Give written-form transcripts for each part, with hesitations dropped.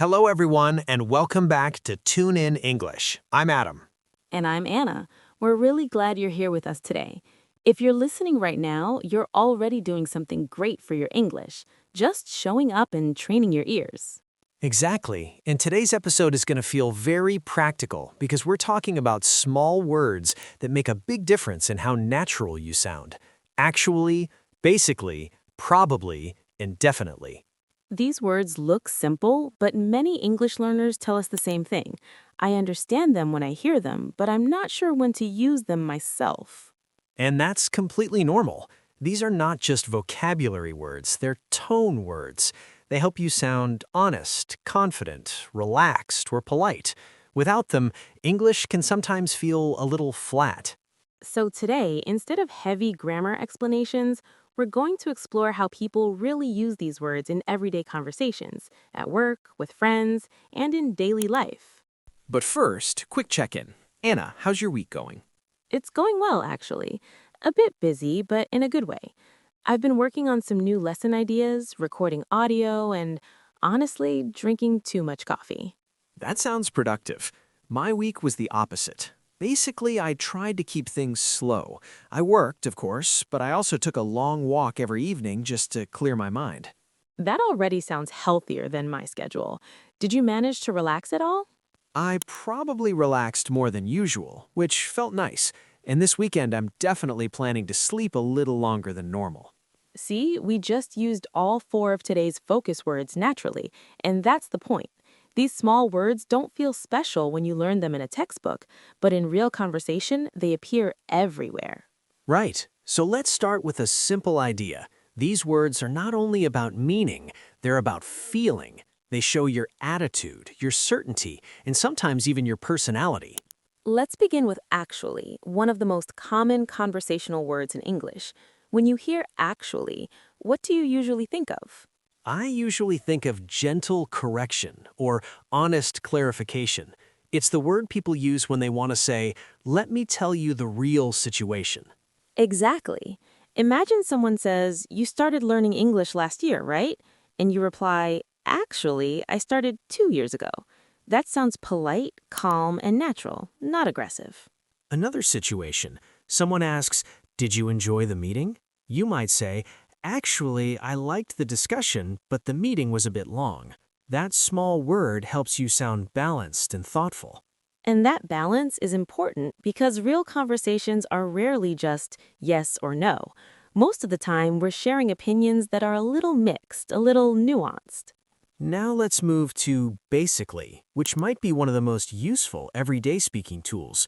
Hello, everyone, and welcome back to Tune In English. I'm Adam. And I'm Anna. We're really glad you're here with us today. If you're listening right now, you're already doing something great for your English, just showing up and training your ears. Exactly. And today's episode is going to feel very practical because we're talking about small words that make a big difference in how natural you sound. Actually, basically, probably, and definitely. These words look simple, but many English learners tell us the same thing. I understand them when I hear them, but I'm not sure when to use them myself. And that's completely normal. These are not just vocabulary words, they're tone words. They help you sound honest, confident, relaxed, or polite. Without them, English can sometimes feel a little flat. So today, instead of heavy grammar explanations, we're going to explore how people really use these words in everyday conversations, at work, with friends, and in daily life. But first, quick check-in. Anna, how's your week going? It's going well, actually. A bit busy, but in a good way. I've been working on some new lesson ideas, recording audio, and honestly, drinking too much coffee. That sounds productive. My week was the opposite. Basically, I tried to keep things slow. I worked, of course, but I also took a long walk every evening just to clear my mind. That already sounds healthier than my schedule. Did you manage to relax at all? I probably relaxed more than usual, which felt nice. And this weekend, I'm definitely planning to sleep a little longer than normal. See, we just used all four of today's focus words naturally, and that's the point. These small words don't feel special when you learn them in a textbook, but in real conversation, they appear everywhere. Right. So let's start with a simple idea. These words are not only about meaning, they're about feeling. They show your attitude, your certainty, and sometimes even your personality. Let's begin with actually, one of the most common conversational words in English. When you hear actually, what do you usually think of? I usually think of gentle correction or honest clarification. It's the word people use when they want to say, let me tell you the real situation. Exactly. Imagine someone says, you started learning English last year, right? And you reply, actually, I started 2 years ago. That sounds polite, calm, and natural, not aggressive. Another situation, someone asks, did you enjoy the meeting? You might say, actually, I liked the discussion, but the meeting was a bit long. That small word helps you sound balanced and thoughtful. And that balance is important because real conversations are rarely just yes or no. Most of the time, we're sharing opinions that are a little mixed, a little nuanced. Now let's move to basically, which might be one of the most useful everyday speaking tools.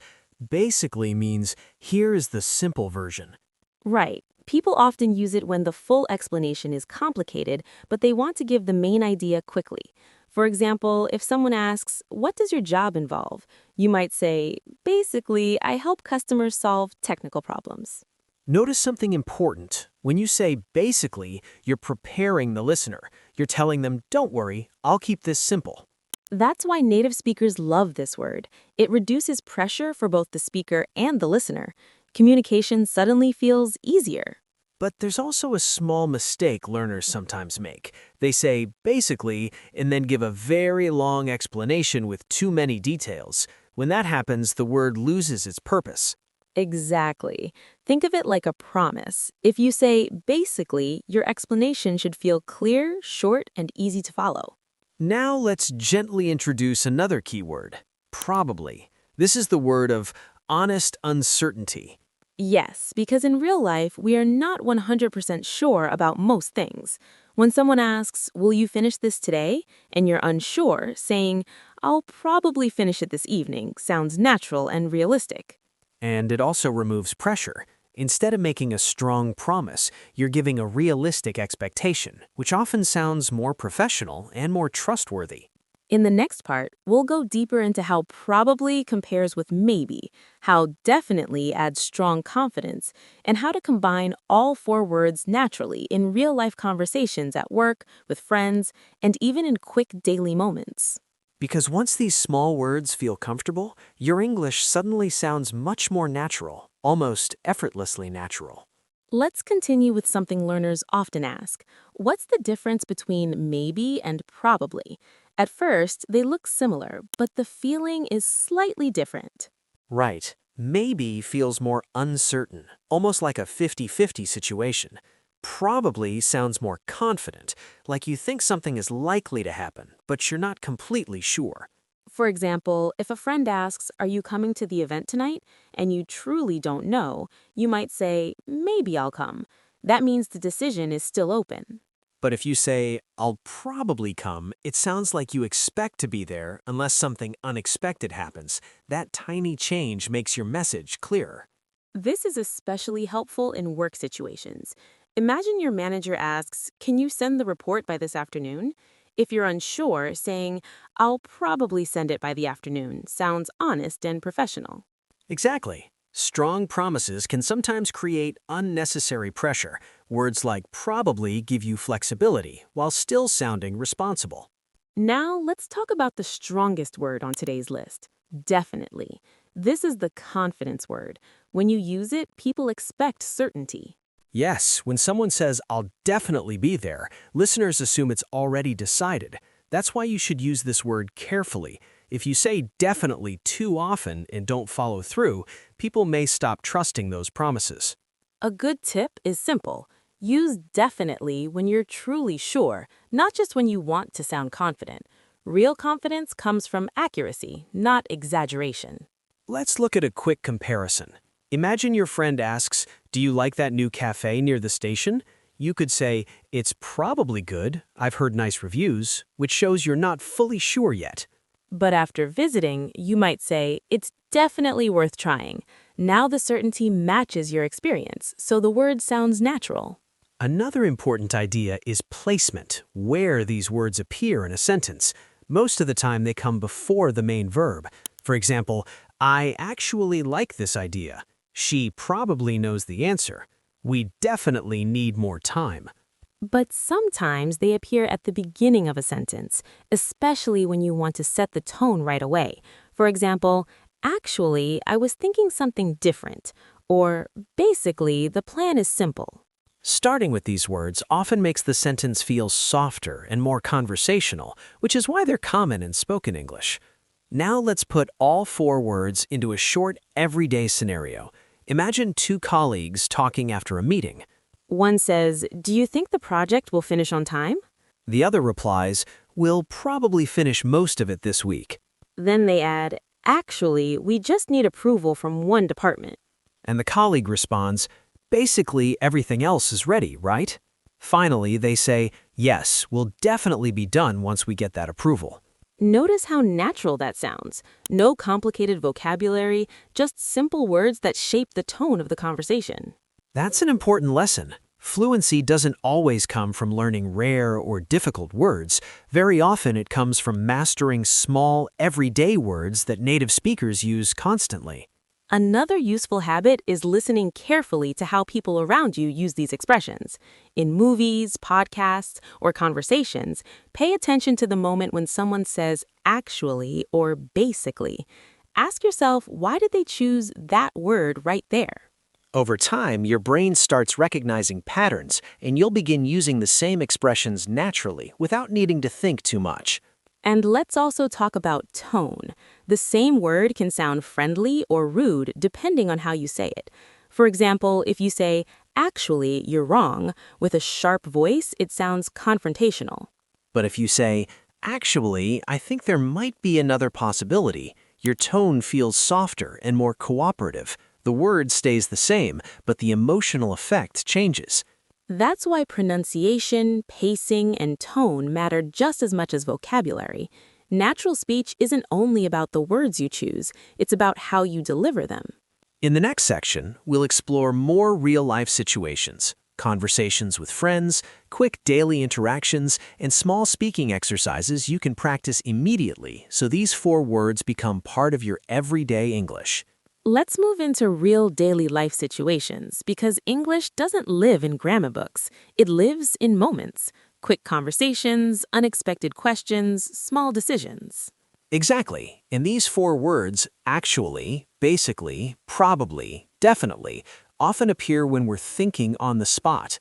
Basically means here is the simple version. Right. People often use it when the full explanation is complicated, but they want to give the main idea quickly. For example, if someone asks, what does your job involve? You might say, basically, I help customers solve technical problems. Notice something important. When you say basically, you're preparing the listener. You're telling them, don't worry, I'll keep this simple. That's why native speakers love this word. It reduces pressure for both the speaker and the listener. Communication suddenly feels easier. But there's also a small mistake learners sometimes make. They say basically and then give a very long explanation with too many details. When that happens, the word loses its purpose. Exactly. Think of it like a promise. If you say basically, your explanation should feel clear, short, and easy to follow. Now let's gently introduce another key word, probably. This is the word of honest uncertainty. Yes, because in real life, we are not 100% sure about most things. When someone asks, will you finish this today? And you're unsure, saying, I'll probably finish it this evening, sounds natural and realistic. And it also removes pressure. Instead of making a strong promise, you're giving a realistic expectation, which often sounds more professional and more trustworthy. In the next part, we'll go deeper into how probably compares with maybe, how definitely adds strong confidence, and how to combine all four words naturally in real-life conversations at work, with friends, and even in quick daily moments. Because once these small words feel comfortable, your English suddenly sounds much more natural, almost effortlessly natural. Let's continue with something learners often ask. What's the difference between maybe and probably? At first, they look similar, but the feeling is slightly different. Right. Maybe feels more uncertain, almost like a 50-50 situation. Probably sounds more confident, like you think something is likely to happen, but you're not completely sure. For example, if a friend asks, "Are you coming to the event tonight?" and you truly don't know, you might say, "Maybe I'll come." That means the decision is still open. But if you say, I'll probably come, it sounds like you expect to be there unless something unexpected happens. That tiny change makes your message clearer. This is especially helpful in work situations. Imagine your manager asks, "Can you send the report by this afternoon?" If you're unsure, saying, "I'll probably send it by the afternoon," sounds honest and professional. Exactly. Strong promises can sometimes create unnecessary pressure. Words like probably give you flexibility while still sounding responsible. Now, let's talk about the strongest word on today's list: definitely. This is the confidence word. When you use it, people expect certainty. Yes, when someone says, I'll definitely be there, listeners assume it's already decided. That's why you should use this word carefully. If you say definitely too often and don't follow through, people may stop trusting those promises. A good tip is simple. Use definitely when you're truly sure, not just when you want to sound confident. Real confidence comes from accuracy, not exaggeration. Let's look at a quick comparison. Imagine your friend asks, do you like that new cafe near the station? You could say, it's probably good, I've heard nice reviews, which shows you're not fully sure yet. But after visiting, you might say, "It's definitely worth trying." Now the certainty matches your experience, so the word sounds natural. Another important idea is placement, where these words appear in a sentence. Most of the time they come before the main verb. For example, I actually like this idea. She probably knows the answer. We definitely need more time. But sometimes they appear at the beginning of a sentence, especially when you want to set the tone right away. For example, "Actually, I was thinking something different," or "Basically, the plan is simple." Starting with these words often makes the sentence feel softer and more conversational, which is why they're common in spoken English. Now let's put all four words into a short, everyday scenario. Imagine two colleagues talking after a meeting. One says, "Do you think the project will finish on time?" The other replies, we'll probably finish most of it this week. Then they add, "Actually, we just need approval from one department." And the colleague responds, basically everything else is ready, right? Finally, they say, yes, we'll definitely be done once we get that approval. Notice how natural that sounds. No complicated vocabulary, just simple words that shape the tone of the conversation. That's an important lesson. Fluency doesn't always come from learning rare or difficult words. Very often it comes from mastering small, everyday words that native speakers use constantly. Another useful habit is listening carefully to how people around you use these expressions. In movies, podcasts, or conversations, pay attention to the moment when someone says "actually" or "basically." Ask yourself, why did they choose that word right there? Over time, your brain starts recognizing patterns, and you'll begin using the same expressions naturally without needing to think too much. And let's also talk about tone. The same word can sound friendly or rude depending on how you say it. For example, if you say, "Actually, you're wrong," with a sharp voice, it sounds confrontational. But if you say, actually, I think there might be another possibility, your tone feels softer and more cooperative. The word stays the same, but the emotional effect changes. That's why pronunciation, pacing, and tone matter just as much as vocabulary. Natural speech isn't only about the words you choose, it's about how you deliver them. In the next section, we'll explore more real-life situations, conversations with friends, quick daily interactions, and small speaking exercises you can practice immediately so these four words become part of your everyday English. Let's move into real daily life situations because English doesn't live in grammar books. It lives in moments. Quick conversations, unexpected questions, small decisions. Exactly. And these four words, actually, basically, probably, definitely, often appear when we're thinking on the spot.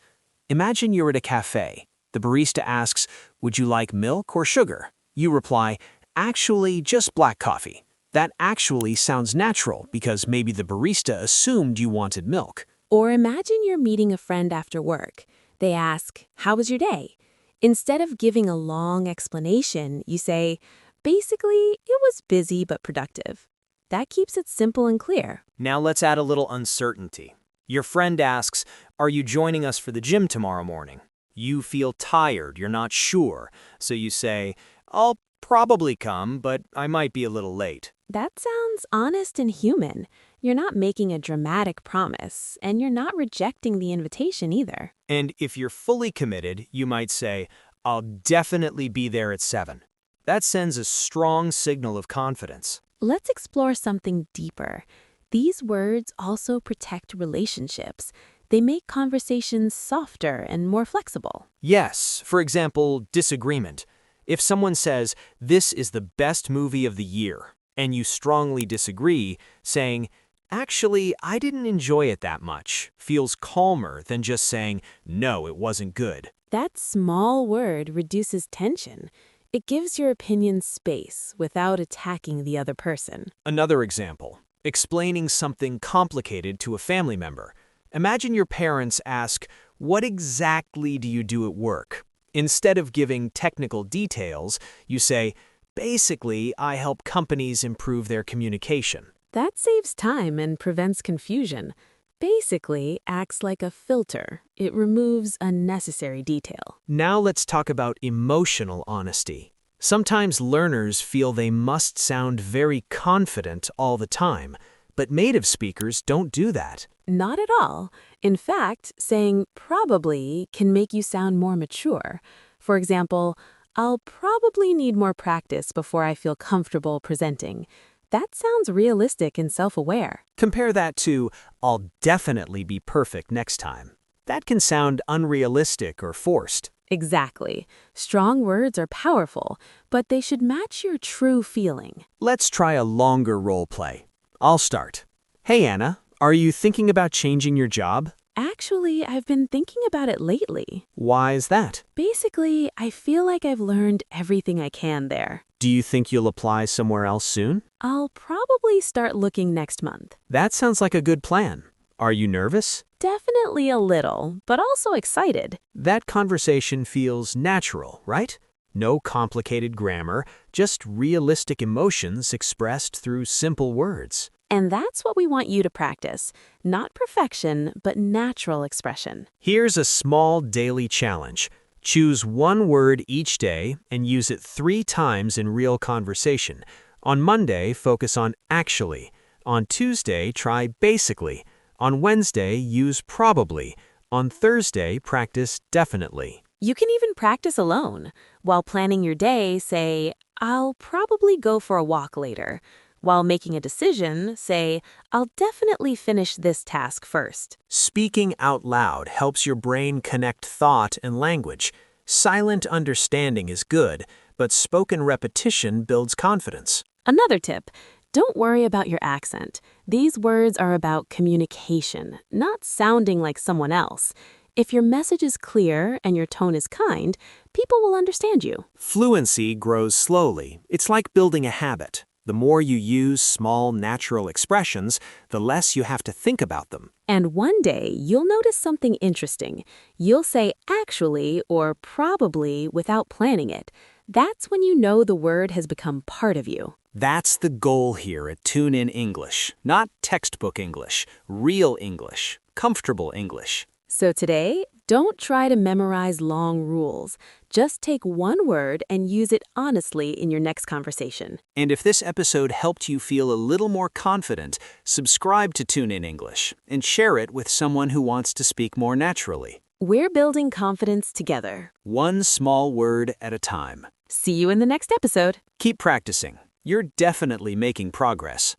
Imagine you're at a cafe. The barista asks, would you like milk or sugar? You reply, "Actually, just black coffee." That actually sounds natural because maybe the barista assumed you wanted milk. Or imagine you're meeting a friend after work. They ask, "How was your day?" Instead of giving a long explanation, you say, "Basically, it was busy but productive." That keeps it simple and clear. Now let's add a little uncertainty. Your friend asks, "Are you joining us for the gym tomorrow morning?" You feel tired, you're not sure, so you say, "I'll probably come, but I might be a little late." That sounds honest and human. You're not making a dramatic promise, and you're not rejecting the invitation either. And if you're fully committed, you might say, "I'll definitely be there at 7." That sends a strong signal of confidence. Let's explore something deeper. These words also protect relationships. They make conversations softer and more flexible. Yes, for example, disagreement. If someone says, "This is the best movie of the year," and you strongly disagree, saying, "Actually, I didn't enjoy it that much," feels calmer than just saying, "No, it wasn't good." That small word reduces tension. It gives your opinion space without attacking the other person. Another example, explaining something complicated to a family member. Imagine your parents ask, "What exactly do you do at work?" Instead of giving technical details, you say, "Basically, I help companies improve their communication." That saves time and prevents confusion. Basically, acts like a filter. It removes unnecessary detail. Now let's talk about emotional honesty. Sometimes learners feel they must sound very confident all the time, but native speakers don't do that. Not at all. In fact, saying probably can make you sound more mature. For example, "I'll probably need more practice before I feel comfortable presenting." That sounds realistic and self-aware. Compare that to, "I'll definitely be perfect next time." That can sound unrealistic or forced. Exactly. Strong words are powerful, but they should match your true feeling. Let's try a longer role play. I'll start. "Hey Anna, are you thinking about changing your job?" Actually, I've been thinking about it lately. Why is that? Basically, I feel like I've learned everything I can there. Do you think you'll apply somewhere else soon? I'll probably start looking next month. That sounds like a good plan. Are you nervous? Definitely a little, but also excited. That conversation feels natural, right? No complicated grammar, just realistic emotions expressed through simple words. And that's what we want you to practice. Not perfection, but natural expression. Here's a small daily challenge. Choose one word each day and use it 3 times in real conversation. On Monday, focus on actually. On Tuesday, try basically. On Wednesday, use probably. On Thursday, practice definitely. You can even practice alone. While planning your day, say, "I'll probably go for a walk later." While making a decision, say, "I'll definitely finish this task first." Speaking out loud helps your brain connect thought and language. Silent understanding is good, but spoken repetition builds confidence. Another tip, don't worry about your accent. These words are about communication, not sounding like someone else. If your message is clear and your tone is kind, people will understand you. Fluency grows slowly. It's like building a habit. The more you use small, natural expressions, the less you have to think about them. And one day, you'll notice something interesting. You'll say actually or probably without planning it. That's when you know the word has become part of you. That's the goal here at Tune In English. Not textbook English, real English, comfortable English. So today, don't try to memorize long rules. Just take one word and use it honestly in your next conversation. And if this episode helped you feel a little more confident, subscribe to Tune In English and share it with someone who wants to speak more naturally. We're building confidence together. One small word at a time. See you in the next episode. Keep practicing. You're definitely making progress.